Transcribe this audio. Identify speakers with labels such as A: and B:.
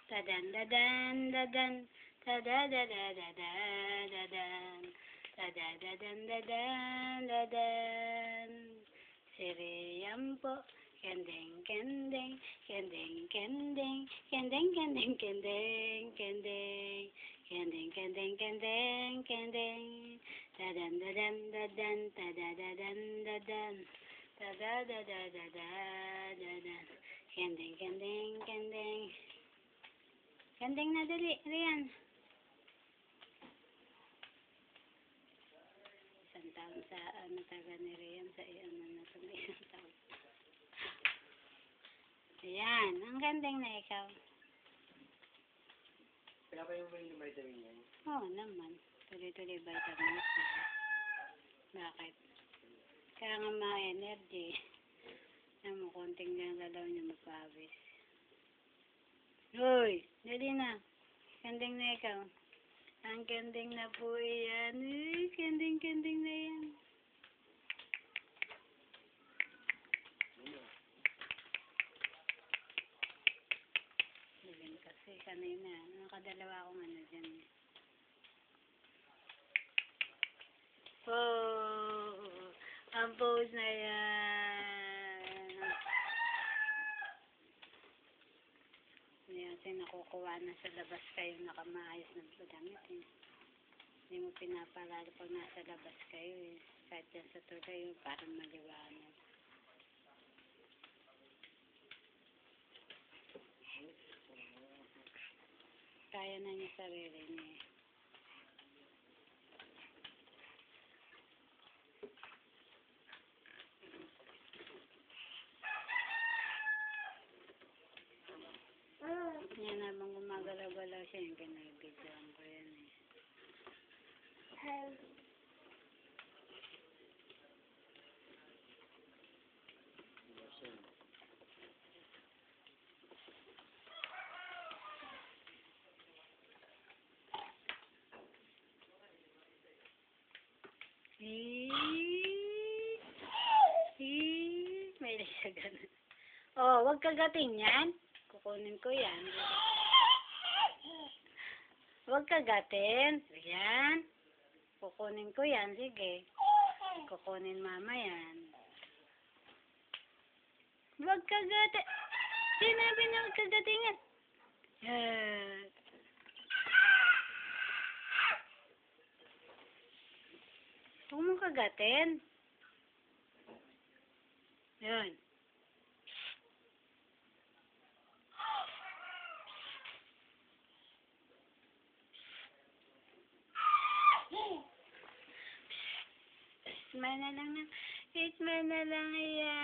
A: Tadan dadan dadan. Tadadadadadan dadan. Tadadadan dadan dadan. Siriyam po. Kending kending. Kending kending. Kending kending kending kending. Kending kending kending kending. Tadan dadan dadan. Tadadadan dadan. Tadadadadadan. Kending kending kending. Kending na dali, Rian. Isang taon sa taga ni Rian sa na ito isang taon. Ayan, ang kending na ikaw.
B: Kaya pa yung vitamin yan?
A: Oo naman, tuloy-tuloy vitamins. Bakit? Kaya nga ma-energy. Alam mo, konting lang daw niya mapawis. Hoy, dali na. Kending na ikaw. Ang kending na po iyan. Kending na yan. Dilim kasi kanina. Nakadalawa akong ano dyan. Oh, ang pose na yan. Kasi nakukuha na sa labas kayo nakamaayos ng damit eh. Hindi mo pinapalalo pag nasa labas kayo eh. Kahit yan sa tulay parang maliwanag. Kaya na niya sarili niya eh. Yan habang gumagalaw-galaw siya yung pinag-videoan ko yan eh. May siya ganun. Oh, wag kagatin yan. Kukunin ko yan. Huwag kagatin. Yan. Kukunin ko yan. Sige. Kukunin mama yan. Huwag kagatin. Sinabi na huwag kagatin yan. Yan. Huwag mo kagatin. Yan. Smile na lang na. Smile na lang yan.